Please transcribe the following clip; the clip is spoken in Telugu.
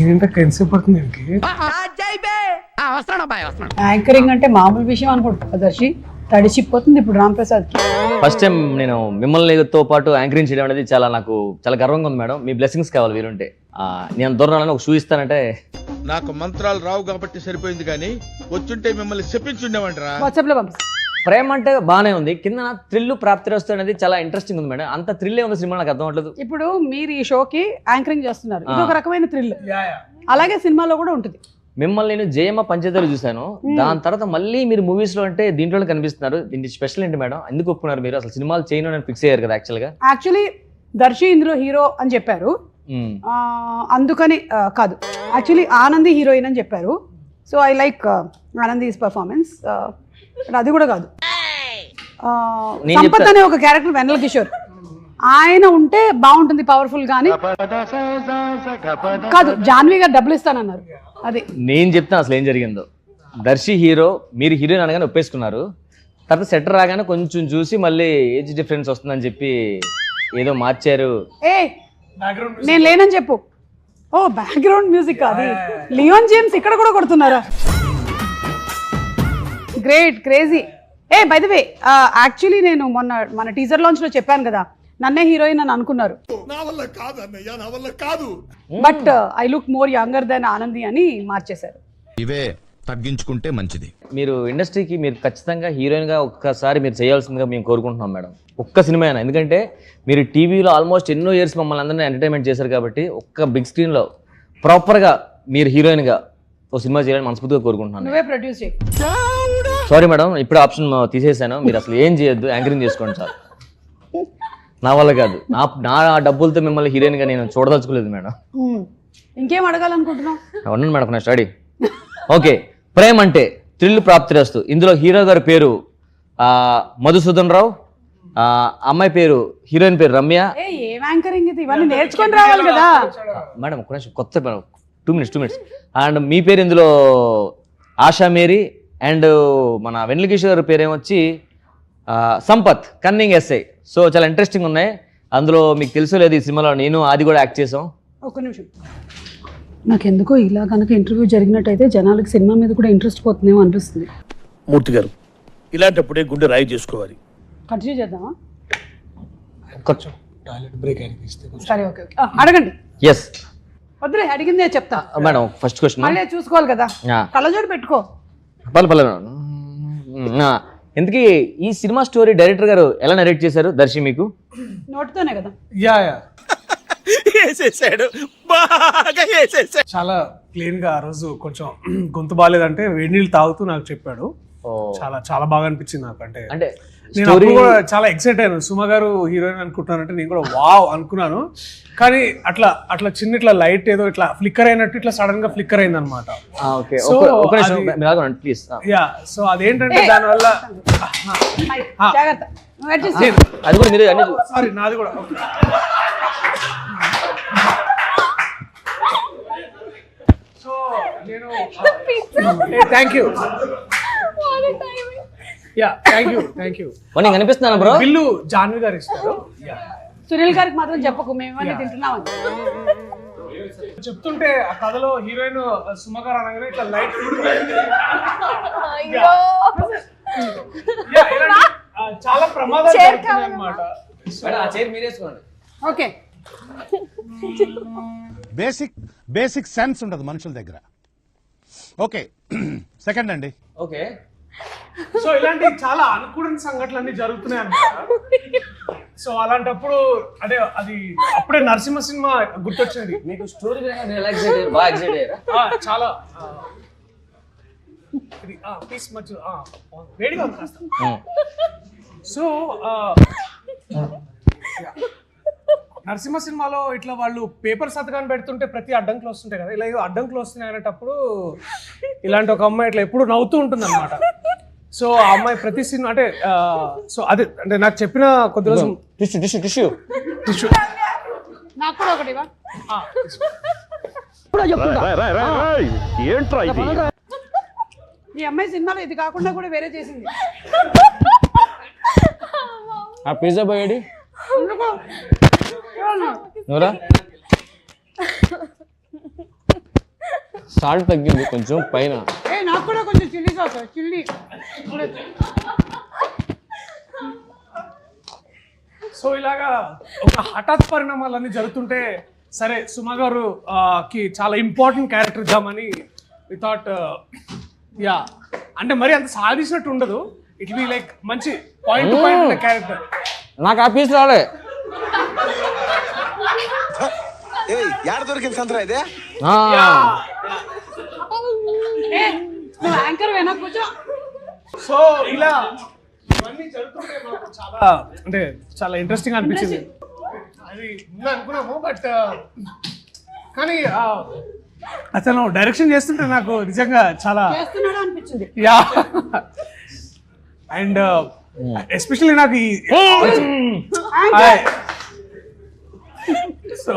ఏంటక్క ఎంతసేపు పడుతుంది దీనికి? యాంకరింగ్ అంటే మామూలు విషయం అనుకుంటా దర్శి, తడిచిపోతుంది ఇప్పుడు రామ్ ప్రసాద్ కి. ఫస్ట్ టైం నేను మిమ్మల్నితో పాటు యాంకరింగ్ చేయడం అనేది నాకు చాలా గర్వంగా ఉంది మేడం. మీ బ్లెస్సింగ్స్ కావాలి వీరుంటే. నేను దూరం ఒక షూ ఇస్తానంటే. నాకు మంత్రాలు రావు కాబట్టి సరిపోయింది, కానీ వచ్చుంటే మిమ్మల్ని చెప్పించుండేవంటరా. వాట్సాప్ లో పంపిస్తా. ప్రేమ అంటే బాగానే ఉంది, కింద థ్రిల్ ప్రాప్తిరస్తు అనేది చాలా ఇంట్రెస్టింగ్ ఉంది మేడం. అంత థ్రిల్లే ఉంది సినిమా, నాకు అర్థం అవ్వట్లేదు. ఇప్పుడు మీరు ఈ షోకి యాంకరింగ్ చేస్తున్నారు, ఇది ఒక రకమైన థ్రిల్. అలాగే సినిమాలో కూడా ఉంటుంది. మిమ్మల్ని నేను జయమ్మ పంచదార చూశాను, దాని తర్వాత మళ్ళీ మీరు మూవీస్ లో అంటే దీంట్లో కనిపిస్తున్నారు. దీనికి స్పెషల్ ఏంటి మేడం? ఎందుకు ఒప్పుకున్నారు మీరు? అసలు సినిమాలు చేయను అని ఫిక్స్ అయ్యారు కదా యాక్చువల్లీ దర్శి ఇందులో హీరో అని చెప్పారు, అందుకని కాదు, యాక్చువల్లీ ఆనంది హీరోయిన్ అని చెప్పారు. So I like Anandi's performance. అది కూడా కాదు, సంపత్ అనే ఒక క్యారెక్టర్ వెన్నెల కిషోర్, ఆయన ఉంటే బాగుంటుంది పవర్ఫుల్ గానీ కాదు. జాన్వీ గారు డబ్బులు ఇస్తానన్నారు. అది నేను చెప్తాను అసలు ఏం జరిగిందో. దర్శి హీరో, మీరు హీరోయిన్ అనగానే ఒప్పేసుకున్నారు. తర్వాత సెటర్ రాగానే కొంచెం చూసి మళ్ళీ ఏజ్ డిఫరెన్స్ వస్తుందని చెప్పి ఏదో మార్చారు. నేను లేనని చెప్పు. ఓ బ్యాక్గ్రౌండ్ మ్యూజిక్ అది. లియోన్ జేమ్స్ ఇక్కడ కూడా కొడుతున్నారా? Great, crazy. By the way, actually నేను మన టీజర్ లాంచ్ లో చెప్పాను కదా, నన్నే హీరోయిన్ అని అనుకున్నారు. But I look more younger than Anandi అని మార్చేశారు. ఇవే తగ్గించుకుంటే మంచిది. మీరు ఇండస్ట్రీకి మీరు ఖచ్చితంగా హీరోయిన్ గా ఒక్కసారి మీరు చేయాల్సిందిగా మేము కోరుకుంటున్నాం మేడం. ఒక్క సినిమా అయినా, ఎందుకంటే మీరు టీవీలో ఆల్మోస్ట్ ఎన్నో ఇయర్స్ మమ్మల్ని అందరినీ ఎంటర్టైన్మెంట్ చేశారు కాబట్టి ఒక్క బిగ్ స్క్రీన్ లో ప్రాపర్ గా మీరు హీరోయిన్ గా ఒక సినిమా చేయాలని మనస్ఫూర్తిగా కోరుకుంటున్నాను. నువ్వే ప్రొడ్యూస్ చేయి. సారీ మేడం, ఇప్పుడు ఆప్షన్ తీసేసాను. మీరు అసలు ఏం చేయొద్దు, యాంకరింగ్ చేసుకోండి సార్. నా వల్ల కాదు, నా డబ్బులతో మిమ్మల్ని హీరోయిన్ గా నేను చూడదలుచుకోలేదు మేడం. ఇంకేం అడగాలనుకుంటున్నావు? ఉన్నాను మేడం, నా స్టడీ. ఓకే, ప్రేమ అంటే థ్రిల్ ప్రాప్తిరస్తు. ఇందులో హీరో గారి పేరు మధుసూదన్ రావు, అమ్మాయి పేరు, హీరోయిన్ పేరు రమ్య. ఏం యాంకరింగ్ ఇది? ఇవన్నీ నేర్చుకొని రావాలి కదా మేడం. ఒక నిమిషం, కొత్త మేడం, 2 minutes. అండ్ మీ పేరు ఇందులో ఆశా మేరీ, అండ్ మన వెన్నెల కిషోర్ పేరు ఏమొచ్చి సంపత్, కన్నింగ్ ఎస్ఐ. సో చాలా ఇంట్రెస్టింగ్ ఉన్నాయి. అందులో మీకు తెలుసో లేదు, ఈ సినిమాలో నేను అది కూడా యాక్ట్ చేసాం. ఒక నిమిషం, నాకెందుకో ఇలా కనుక ఇంటర్వ్యూ జరిగినట్టయితే జనాలకు సినిమా మీద కూడా ఇంట్రెస్ట్ పోతుందేమో అనిపిస్తుంది. మూర్తి గారు, ఇలాంటప్పుడే గుండె రాయి చేసుకోవాలి. కంటిన్యూ చేద్దామా? టాయిలెట్ బ్రేక్ అయినది ఇస్తే. సరే, ఓకే, అడగండి. ఎస్ వద్దులే, అడిగిందే చెప్తా మేడం. ఫస్ట్ క్వశ్చన్ మళ్ళీ చూసుకోవాలి కదా, కళ్ళజోడు పెట్టుకో. ఎందుకు ఈ సినిమా స్టోరీ డైరెక్టర్ గారు ఎలా నరేట్ చేశారు దర్శి మీకు? నోటితోనే కదా. యా వేసేసాడు, బాగా వేసేసాడు. చాలా క్లీన్ గా. ఆ రోజు కొంచెం గొంతు బాగాలేదంటే వేడి నీళ్ళు తాగుతూ నాకు చెప్పాడు. చాలా చాలా బాగా అనిపించింది నాకు. అంటే నేను అప్పుడు కూడా చాలా ఎక్సైట్ అయ్యాను. సుమ గారు హీరోయిన్ అనుకుంటున్నానంటే నేను కూడా వావ్ అనుకున్నాను. కానీ అట్లా చిన్న ఇట్లా లైట్ ఏదో ఇట్లా ఫ్లిక్కర్ అయినట్టు ఇట్లా సడన్ గా ఫ్లిక్కర్ అయింది అనమాట. సో అదేంటంటే దానివల్ల సారీ నాది కూడా. సో నేను థ్యాంక్ యూ. Thank you. కనిపిస్తున్నాను బ్రో. బిల్లు జాన్వి గారు ఇస్తారు. సునీల్ గారికి మాత్రం చెప్పకు, మేమన్నీ తింటున్నామని చెప్తుంటే ఆ కథలో హీరోయిన్ సుమ గారు అనగానే ఇట్లా లైట్ చాలా ప్రమాదాలు జరుగుతున్నాయి అన్నమాట. ఓకే, బేసిక్ సెన్స్ ఉండదు మనుషుల దగ్గర. ఓకే, సెకండ్ అండి. ఓకే, సో ఇలాంటి చాలా అనుకూడని సంఘటనలు అన్ని జరుగుతున్నాయి అన్నమాట. సో అలాంటప్పుడు అంటే అది అప్పుడే నరసింహ సినిమా గుర్తొచ్చింది. మీకు స్టోరీ చాలా పీస్ మధ్య వేడిగా ఉంది కాస్త. సో నరసింహ సినిమాలో ఇట్లా వాళ్ళు పేపర్ సంతకాన్ని పెడుతుంటే ప్రతి అడ్డంకులు వస్తుంటాయి కదా, ఇలా అడ్డంకులు వస్తున్నాయి అనేటప్పుడు ఇలాంటి ఒక అమ్మాయి ఇట్లా ఎప్పుడు నవ్వుతూ ఉంటుంది అనమాట. సో ఆ అమ్మాయి ప్రతి సినిమా అంటే సో అదే అంటే నాకు చెప్పిన కొద్ది రోజు టిష్యూ నాకు కూడా ఒకటి ఈ అమ్మాయి సినిమాలో ఇది కాకుండా కూడా వేరే చేసింది. ఆ పిజ్జా పోయాడి నువ్వురా. సాల్ట్ తగ్గింది కొంచెం పైన. నాకు కూడా కొంచెం చిల్లీ సాస్ చిల్లీ. సో ఇలాగా ఒక హఠాత్ పరిణామాలన్నీ జరుగుతుంటే సరే సుమ గారు కి చాలా ఇంపార్టెంట్ క్యారెక్టర్ ఇద్దామని వి థాట్ యా అంటే మరి అంత సాధించినట్టు ఉండదు, ఇట్ బి లైక్ మంచి పాయింట్ టు పాయింట్ క్యారెక్టర్. నాకు ఆ పీస్ రాలే. యాంకర్ వెనక కూర్చో. సో ఇలా ఇవన్నీ జరుగుతుంటే మాకు చాలా అంటే చాలా ఇంట్రెస్టింగ్ అనిపించింది. అది ముందు అనుకున్నాము బట్ కానీ అతను డైరెక్షన్ చేస్తుంటే నాకు నిజంగా చాలా చేస్తున్నాడు అనిపించింది. యా అండ్ ఎస్పెషల్లీ నాకు ఈ సో